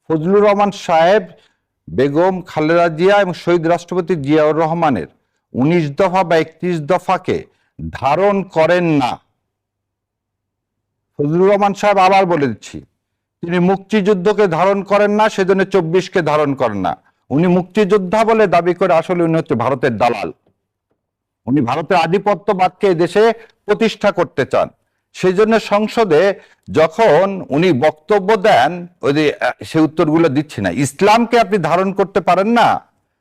ফজলুর রহমান সাহেব বেগম খালেদা জিয়া এবং শহীদ রাষ্ট্রপতি জিয়াউর রহমানের 19 দফা বা 31 দফাকে ধারণ করেন না। ফজলুর রহমান সাহেব আবার বলে দিচ্ছি, তিনি মুক্তিযুদ্ধকে ধারণ করেন না, সেজন্য 24কে ধারণ করেন না। উনি মুক্তিযোদ্ধা বলে দাবি করে আসলে উনি হচ্ছে ভারতের দালাল। উনি ভারতের আধিপত্যবাদকে দেশে প্রতিষ্ঠা করতে চান। সেই জন্য সংসদে যখন উনি বক্তব্য দেন, ওই যে সে উত্তরগুলো দিচ্ছি না, ইসলামকে আপনি ধারণ করতে পারেন না,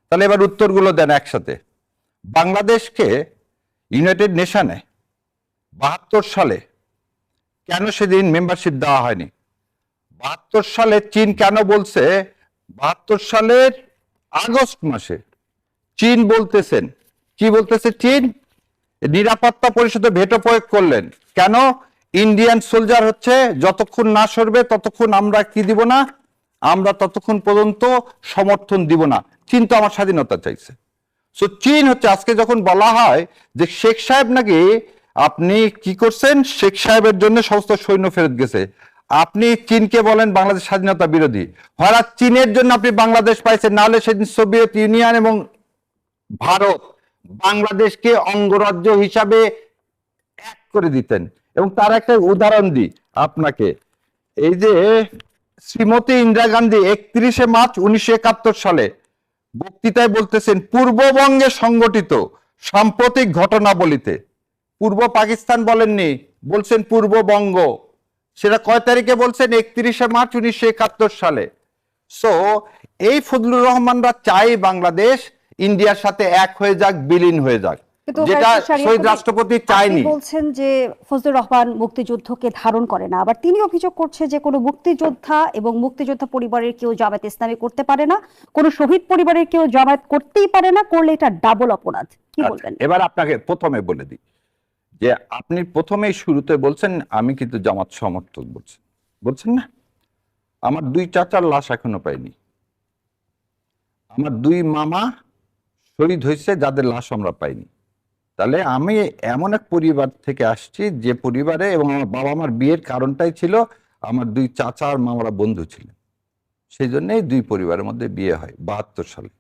তাহলে এবার উত্তরগুলো দেন একসাথে। বাংলাদেশকে ইউনাইটেড নেশনে 72 সালে কেন সেদিন মেম্বারশিপ দেওয়া হয়নি? 72 সালে চীন কেন বলছে? 72 সালের আগস্ট মাসে চীন বলতেছেন, কি বলতেছে চীন? নিরাপত্তা পরিষদে ভেটো প্রয়োগ করলেন। কেন? ইন্ডিয়ান সোলজার হচ্ছে যতক্ষণ না সরবে ততক্ষণ আমরা কি দিব না, আমরা ততক্ষণ পর্যন্ত সমর্থন দিব না। চীন তো আমার স্বাধীনতা চাইছে। সো চীন হচ্ছে, আজকে যখন বলা হয় যে শেখ সাহেব নাকি আপনি কি করছেন, শেখ সাহেবের জন্য সমস্ত সৈন্য ফেরত গেছে, আপনি চীনকে বলেন বাংলাদেশ স্বাধীনতা বিরোধী। হয় চীনের জন্য আপনি বাংলাদেশ পাইছেন, নাহলে সেদিন সোভিয়েত ইউনিয়ন এবং ভারত বাংলাদেশকে অঙ্গরাজ্য হিসাবে এক করে দিতেন। এবং তার একটা উদাহরণ দিই আপনাকে, এই যে শ্রীমতী ইন্দিরা গান্ধী 31শে মার্চ 1971 সালে বক্তৃতায় বলতেছেন, পূর্ববঙ্গে সংগঠিত সাম্প্রতিক ঘটনাবলিতে, পূর্ব পাকিস্তান বলেননি, বলছেন পূর্ববঙ্গ। সেটা কয় তারিখে বলছেন? 31শে মার্চ 1971 সালে। সো এই ফজলুর রহমানরা চাই বাংলাদেশ ইন্ডিয়ার সাথে এক হয়ে যাক, বিলীন হয়ে যাক, যেটা শহীদ রাষ্ট্রপতি চায়নি। বলছেন যে ফজলুর রহমান মুক্তিযুদ্ধকে ধারণ করে না, আবার তিনি অভিযোগ করছে যে কোনো মুক্তিযোদ্ধা এবং মুক্তিযোদ্ধা পরিবারের কেউ জামায়াত ইসলামী করতে পারে না, কোনো শহীদ পরিবারের কেউ জামায়াত করতেই পারে না, করলে এটা ডাবল অপরাধ। কি বলবেন? এবার আপনাকে প্রথমে বলে দিই যে আপনি প্রথমেই শুরুতে বলছেন আমি কিন্তু জামাত সমর্থক, বলছেন না? আমার 2 চাচার লাশ এখনো পাইনি। আমার 2 মামা শহীদ হয়েছে যাদের লাশ আমরা পাইনি। তাহলে আমি এমন এক পরিবার থেকে আসছি যে পরিবারে, এবং আমার বাবা মার বিয়ের কারণটাই ছিল আমার 2 চাচা আর মামারা বন্ধু ছিলেন, সেই জন্যই 2 পরিবারের মধ্যে বিয়ে হয় 72 সালে।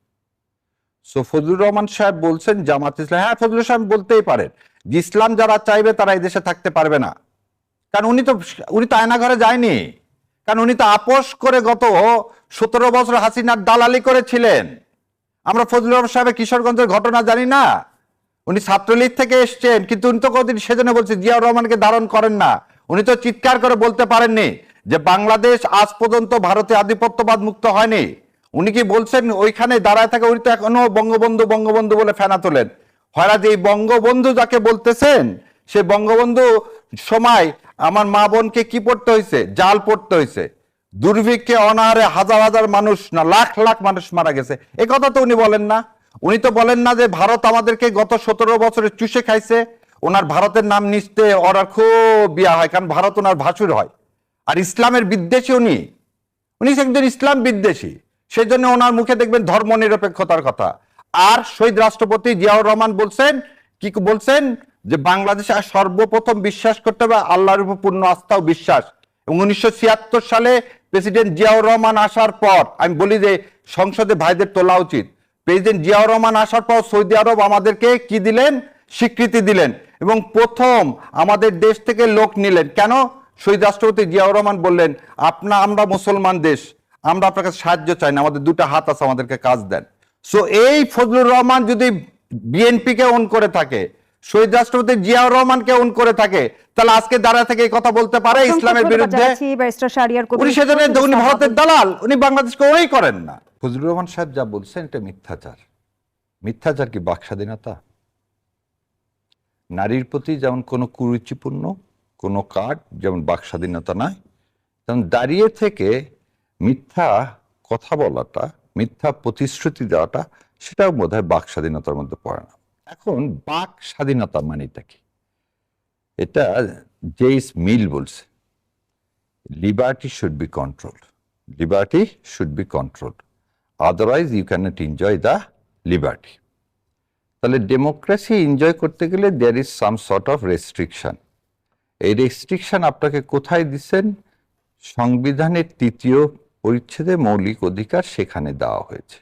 সো ফজলুর রহমান সাহেব বলছেন জামাত ইসলাম, হ্যাঁ ফজলুর সাহেব বলতেই পারেন যে ইসলাম যারা চাইবে তারা এই দেশে থাকতে পারবে না, কারণ উনি তো আয়নাঘরে যায়নি, কারণ উনি তো আপোষ করে গত 17 বছর হাসিনার দালালি করেছিলেন। আমরা ফজলুর রহমান সাহেবের কিশোরগঞ্জের ঘটনা জানি না? উনি ছাত্রলীগ থেকে এসছেন, কিন্তু উনি তো কতদিন সেজন্য বলছে জিয়াউর রহমানকে ধারণ করেন না। উনি তো চিৎকার করে বলতে পারেননি যে বাংলাদেশ আজ পর্যন্ত ভারতীয় আধিপত্যবাদ মুক্ত হয়নি। উনি কি বলছেন ওইখানে দাঁড়ায় থাকে? উনি তো এখনো বঙ্গবন্ধু বঙ্গবন্ধু বলে ফেনা তোলেন। হয় যে এই বঙ্গবন্ধু যাকে বলতেছেন, সে বঙ্গবন্ধু সময় আমার মা বোনকে কি পড়তে হয়েছে? জাল পড়তে হয়েছে। দুর্ভিক্ষে অনাহারে হাজার হাজার মানুষ, না লাখ লাখ মানুষ মারা গেছে, এ কথা তো উনি বলেন না। উনি তো বলেন না যে ভারত আমাদেরকে গত 17 বছরে চুষে খাইছে। ওনার ভারতের নাম নিশ্চয় ওরা খুব বিয়া হয়, কারণ ভারত ওনার ভাসুর হয়। আর ইসলামের বিদ্বেষী উনি একজন ইসলাম বিদ্বেষী, সেই জন্য ওনার মুখে দেখবেন ধর্ম নিরপেক্ষতার কথা। আর শহীদ রাষ্ট্রপতি জিয়াউর রহমান বলছেন, কি বলছেন? যে বাংলাদেশে সর্বপ্রথম বিশ্বাস করতে হবে আল্লাহর উপর পূর্ণ আস্থা ও বিশ্বাস। এবং 1976 সালে প্রেসিডেন্ট জিয়াউর রহমান আসার পর, আমি বলি যে সংসদে ভাইদের তোলা উচিত, প্রেসিডেন্ট জিয়াউর রহমান আসার পর সৌদি আরব আমাদেরকে কি দিলেন? স্বীকৃতি দিলেন, এবং প্রথম আমাদের দেশ থেকে লোক নিলেন। কেন? শহীদ রাষ্ট্রপতি জিয়াউর রহমান বললেন, আমরা মুসলমান দেশ, আমরা আপনার কাছে সাহায্য চাই না, আমাদের 2টা হাত আছে, আমাদেরকে কাজ দেন। সো এই ফজলুর রহমান যদি বিএনপিকে ওন করে থাকে, শহীদ রাষ্ট্রপতি জিয়াউর রহমানকে ওন করে থাকে, তাহলে আজকে দাঁড়া থেকে এই কথা বলতে পারে ইসলামের বিরুদ্ধে? উনি সেজন্য উনি ভারতের দালাল, উনি বাংলাদেশকে ওই করেন না। ফজলুর রহমান সাহেব যা বলছেন এটা মিথ্যাচার। মিথ্যাচার কি বাক স্বাধীনতা? নারীর প্রতি যেমন কোনো কুরুচিপূর্ণ কোনো কাজ যেমন বাক স্বাধীনতা নয়, তেমন দাঁড়িয়ে থেকে মিথ্যা কথা বলাটা, মিথ্যা প্রতিশ্রুতি দেওয়াটা, সেটাও বোধহয় বাক স্বাধীনতার মধ্যে পড়ে না। এখন বাক স্বাধীনতা মানেটা কি? এটা জেইস মিল বলছে, liberty should be controlled, liberty should be controlled, otherwise you cannot enjoy the liberty. তাহলে ডেমোক্রেসি এনজয় করতে গেলে there is some sort of restriction. এই রেস্ট্রিকশন আপনাকে কোথায় দিচ্ছেন? সংবিধানের 3য় পরিচ্ছেদে মৌলিক অধিকার সেখানে দেওয়া হয়েছে।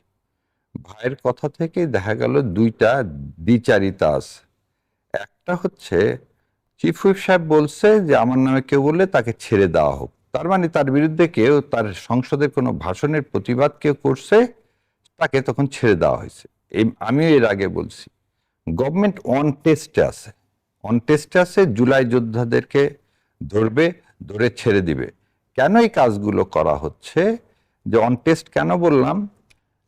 ভাইয়ের কথা থেকে দেখা গেল দুইটা দ্বিচারিতা আছে। একটা হচ্ছে চিফ হুইপ সাহেব বলছে যে আমার নামে কেউ বললে তাকে ছেড়ে দেওয়া হোক, তার মানে তার বিরুদ্ধে কেউ তার সংসদের কোনো ভাষণের প্রতিবাদ কেউ করছে, তাকে তখন ছেড়ে দেওয়া হয়েছে। আমিও এর আগে বলছি গভর্নমেন্ট অন টেস্টে আছে, অন টেস্টে আছে, জুলাই যোদ্ধাদেরকে ধরবে, ধরে ছেড়ে দিবে। কেন এই কাজগুলো করা হচ্ছে, যে অন টেস্ট কেন বললাম,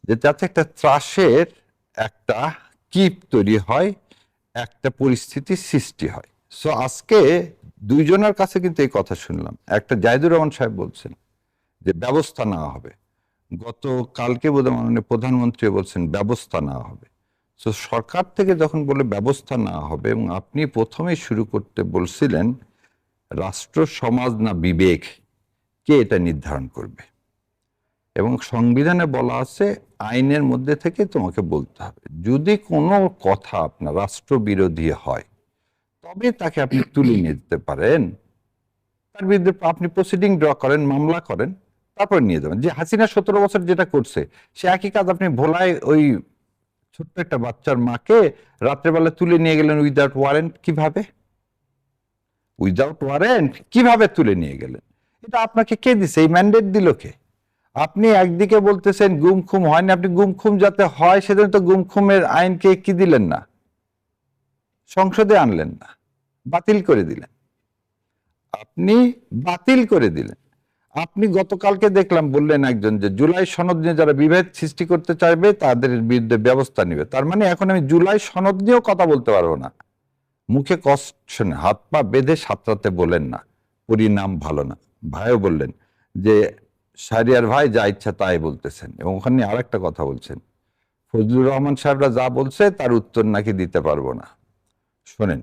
যে যাতে একটা ত্রাসের একটা কিপ তৈরি হয়, একটা পরিস্থিতির সৃষ্টি হয়। সো আজকে দুইজনের কাছে কিন্তু এই কথা শুনলাম। একটা জাহিদুর রহমান সাহেব বলছেন যে ব্যবস্থা নেওয়া হবে, গতকালকে বোধহয় মাননীয় প্রধানমন্ত্রী বলছেন ব্যবস্থা নেওয়া হবে। তো সরকার থেকে যখন বলে ব্যবস্থা নেওয়া হবে, এবং আপনি প্রথমেই শুরু করতে বলছিলেন রাষ্ট্র সমাজ না বিবেক, কে এটা নির্ধারণ করবে? এবং সংবিধানে বলা আছে আইনের মধ্যে থেকে তোমাকে বলতে হবে, যদি কোনো কথা আপনার রাষ্ট্রবিরোধী হয় তবে তাকে আপনি তুলে নিয়ে যেতে পারেন, তার বিরুদ্ধে আপনি প্রসিডিং ড্র করেন, মামলা করেন, তারপর নিয়ে যাবেন। যে হাসিনা 17 বছর যেটা করছে সে একই কাজ আপনি ভোলায় ওই ছোট্ট একটা বাচ্চার মাকে রাত্রেবেলা তুলে নিয়ে গেলেন উইদাউট ওয়ারেন্ট। কিভাবে উইদাউট ওয়ারেন্ট কিভাবে তুলে নিয়ে গেলেন? এটা আপনাকে কে দিছে? এই ম্যান্ডেট দিল কে? আপনি একদিকে বলতেছেন গুম খুম হয়নি, আপনি গুম খুম যাতে হয় সেজন্য তো গুম খুমের আইনকে কি দিলেন না, সংসদে আনলেন না, বাতিল করে দিলেন। আপনি বাতিল করে দিলেন। আপনি গতকালকে দেখলাম বললেন একজন যে জুলাই সনদ নিয়ে যারা বিভেদ সৃষ্টি করতে চাইবে তাদের বিরুদ্ধে ব্যবস্থা নিবে। তার মানে এখন আমি জুলাই সনদ নিয়েও কথা বলতে পারবো না। মুখে কষ্ট, হাত পা বেঁধে সাঁতরাতে বলেন না, পরিণাম ভালো না। ভাইও বললেন যে শাহরিয়ার ভাই যা ইচ্ছা তাই বলতেছেন, এবং ওখানে আরেকটা কথা বলছেন ফজলুর রহমান সাহেবরা যা বলছে তার উত্তর নাকি দিতে পারবো না। শোনেন,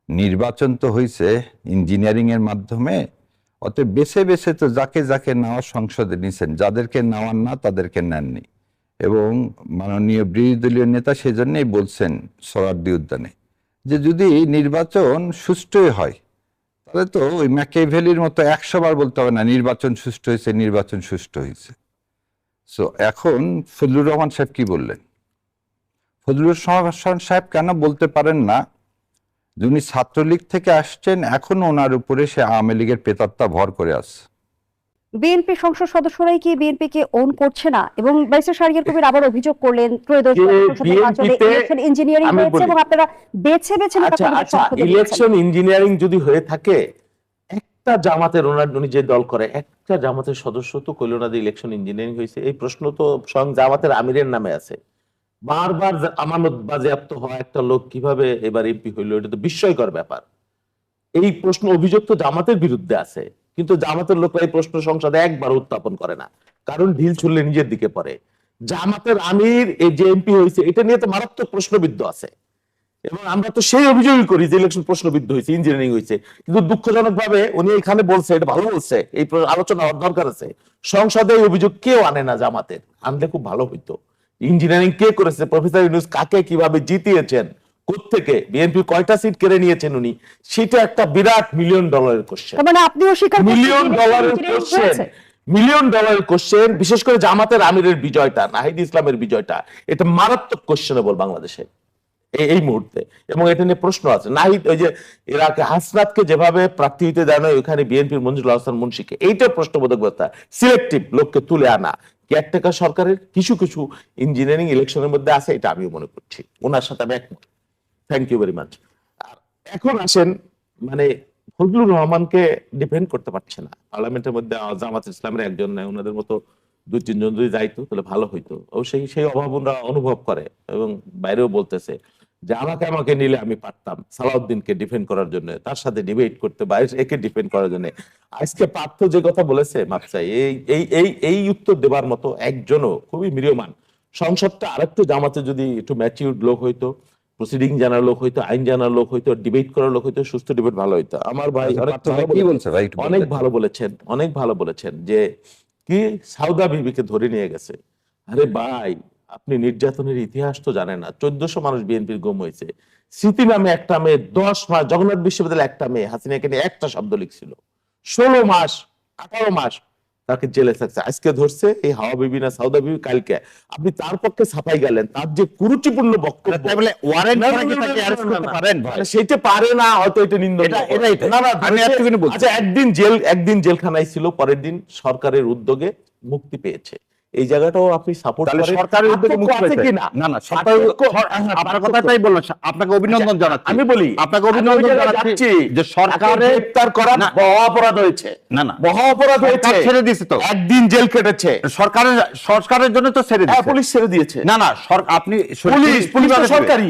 নির্বাচন তো হয়েছে ইঞ্জিনিয়ারিং এর মাধ্যমে, অতএব বেছে বেছে তো যাকে যাকে নেওয়ার সংসদে নিছেন, যাদেরকে নেওয়ার না তাদেরকে নেননি। এবং মাননীয় বিরোধী দলীয় নেতা সেজন্যই বলছেন সোহরাওয়ার্দী উদ্যানে যে যদি নির্বাচন সুষ্ঠুই হয় তাহলে তো ওই ম্যাকিয়াভেলির মতো 100 বার বলতে হবে না নির্বাচন সুষ্ঠু হয়েছে, নির্বাচন সুষ্ঠু হয়েছে। সো এখন ফজলুর রহমান সাহেব কি বললেন? ফজলুর রহমান সাহেব কেন বলতে পারেন না যিনি ছাত্রলীগ থেকে আসছেন এখনো ওনার উপরে সে আওয়ামী লীগের প্রেতাত্মা ভর করে আছে? বিএনপি সংসদ সদস্যরাই কি বিএনপি কে ওন করছে না? এবং ব্যারিস্টার শাহরিয়ার কবির আবার অভিযোগ করলেন ত্রয়োদশ সংসদ নির্বাচনে ইলেকশন ইঞ্জিনিয়ারিং হয়েছে এবং আপনারা বেছে বেছে ইলেকশন ইঞ্জিনিয়ারিং যদি হয়ে থাকে, একটা জামাতের উনি যে দল করে একটা জামাতের সদস্য তো কইল না যে ইলেকশন ইঞ্জিনিয়ারিং হয়েছে। এই প্রশ্ন তো স্বয়ং জামাতের আমিরের নামে আছে। বারবার আমানত বাজেয়াপ্ত হওয়া একটা লোক কিভাবে এবার এমপি হইলো, এটা তো বিস্ময়কর ব্যাপার। এই প্রশ্ন অভিযোগ তো জামাতের বিরুদ্ধে আছে, কিন্তু জামাতের লোকরা এই প্রশ্ন সংসদে একবার উত্থাপন করে না, কারণ ঢিল ছুড়লে নিজের দিকে পড়ে। জামাতের আমির এই যে এমপি হয়েছে এটা নিয়ে তো মারাত্মক প্রশ্নবিদ্ধ আছে, এবং আমরা তো সেই অভিযোগই করি যে ইলেকশন প্রশ্নবিদ্ধ হয়েছে, ইঞ্জিনিয়ারিং হয়েছে। কিন্তু দুঃখজনক ভাবে উনি এখানে বলছে, এটা ভালো বলছে, এই আলোচনা হওয়ার দরকার আছে। সংসদে এই অভিযোগ কেউ আনে না, জামাতের আনলে খুব ভালো হইতো। ইঞ্জিনিয়ারিং কে করেছে, প্রফেসর ইউনূস কাকে কিভাবে জিতিয়েছেন, কোত্থেকে বিএনপি কয়টা সিট কেড়ে নিয়েছেন উনি, সেটা একটা বিরাট $1 মিলিয়ন কোশ্চেন। মানে আপনিও স্বীকার $1 মিলিয়ন কোশ্চেন, $1 মিলিয়ন কোশ্চেন। বিশেষ করে জামাতের আমিরের বিজয়টা, নাহিদ ইসলামের বিজয়টা, এটা মারাত্মক কোশ্চেনেবল বাংলাদেশে এই মুহূর্তে। এবং এটা নিয়ে প্রশ্ন আছে। নাহিদ ওই যে এরাকে হাসনাতকে যেভাবে প্রার্থী হইতে দেয় না, ওইখানে বিএনপির মঞ্জুরুল হাসান মুন্সিকে, এইটা প্রশ্নবোধক ব্যবস্থা, সিলেক্টিভ লোককে তুলে আনা কেয়ারটেকার সরকারের কিছু কিছু ইঞ্জিনিয়ারিং ইলেকশনের মধ্যে আছে, এটা আমিও মনে করছি। ওনার সাথে আমি একমত। Thank you very much. আর এখন আসেন, মানে ফজলুর রহমানকে ডিফেন্ড করতে পারছে না পার্লামেন্টের মধ্যে। জামাত ইসলামের একজন নাই, ওনাদের মতো 2-3 জন যদি যাইতো তাহলে ভালো হইতো। সেই অভাব ওনারা অনুভব করে, এবং বাইরেও বলতেছে যে আমাকে নিলে আমি পারতাম সালাউদ্দিনকে ডিফেন্ড করার জন্য, তার সাথে ডিবেট করতে, বাইরে একে ডিফেন্ড করার জন্য। আজকে পার্থ যে কথা বলেছে মাপসাই, এই উত্তর দেবার মতো একজনও খুবই মৃীয়মান। সংসদটা আরেকটু জামাতে যদি একটু ম্যাচিউরড লোক হইতো, প্রসিডিং জানার লোক হইতো, আইন জানার লোক হইতো, ডিবেট করার লোক হইতো, সুস্থ ডিবেট ভালো হইতো। আমার ভাই অনেক ভালো বলেছেন যে কি সাউদা বিবিকে ধরে নিয়ে গেছে। আরে ভাই, আপনি নির্যাতনের ইতিহাস তো জানেন না। 1400 মানুষ বিএনপির গুম হয়েছে। স্মৃতি নামে একটা মেয়ে 10 মাস, জগন্নাথ বিশ্ববিদ্যালয়ে একটা মেয়ে হাসিনাকে নিয়ে একটা শব্দ লিখছিল, 16 মাস 18 মাস তাকে জেলে থাকছে, আজকে ধরছে এই হাওয়া বিবি না সাউদা বিবি, কালকে আপনি তার পক্ষে ছাপাই গেলেন, তার যে কুরুচিপূর্ণ বক্তব্য, তাই বলে ওয়ারেন্ট না, না, ছাড়া কি না, তাকে না, অ্যারেস্ট না, করতে না, পারেন ভাই? মানে সেইটা পারে না, হয়তো এটা নিন্দনীয়। এটাই। না, না, আমি ধরেছে, এতটুকুনি বলছি। আচ্ছা একদিন জেলখানায় ছিল, পরের দিন সরকারের উদ্যোগে মুক্তি পেয়েছে, এই জায়গাটাও আপনি সাপোর্ট তাহলে করেন? সরকারের উদ্যোগে পার্থক্য মুক্তি আছে পেয়েছে? কিনা? না, সরকারের আপনার কথাটাই বললাম, আপনাকে অভিনন্দন জানাচ্ছি। আমি বলি, আপনাকে আমি ওই অভিনন্দন জায়গায় জানাচ্ছি যাচ্ছি, যে সরকারের তাকে গ্রেফতার করা না, মহা অপরাধ হয়েছে, না, মহা অপরাধ হয়েছে, সরকার ছেড়ে দিয়েছে তো। একদিন জেল কেটেছে, সরকারের জন্য তো ছেড়ে হ্যাঁ, দিয়েছে। পুলিশ ছেড়ে দিয়েছে। না, আপনি পুলিশ তো কিভাবে দেবে? সরকারি।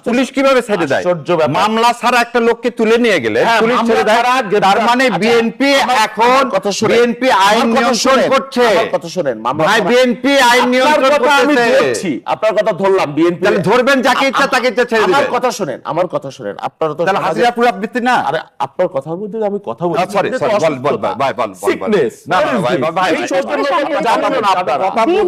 পুলিশ কিভাবে ছেড়ে দেয়? আশ্চর্য ব্যাপার। মামলা ছাড়া একটা লোককে তুলে নিয়ে গেলে হ্যাঁ, পুলিশ মামলা ছেড়ে দেয়। ছাড়া তার মানে আচ্ছা, বিএনপি এখন কথা শুনেন। বিএনপি আইন আমার কথা নিয়ন্ত্রণ শুনেন, করছে। আমার কথা শুনেন, মামলা ভাই, ছাড়া- বিএনপি আইন আপনার নিয়ন্ত্রণ কথা আমি করতেছে। ধরছি, আপনার কথা ধরলাম, বিএনপি তাহলে ধরবেন যাকে ইচ্ছা তাকে ইচ্ছা ছেড়ে আমার দিবেন। কথা শুনেন, আমার কথা শুনেন, আপনারা তো তাহলে হাজিরা পুরো আবৃত্তি না? আরে আপনার কথার মধ্যে আমি কথা বলছি, সরি, বল ভাই, বল। সিকনেস, না, ভাই, এই সৌজন্য জানানো না আপনারা।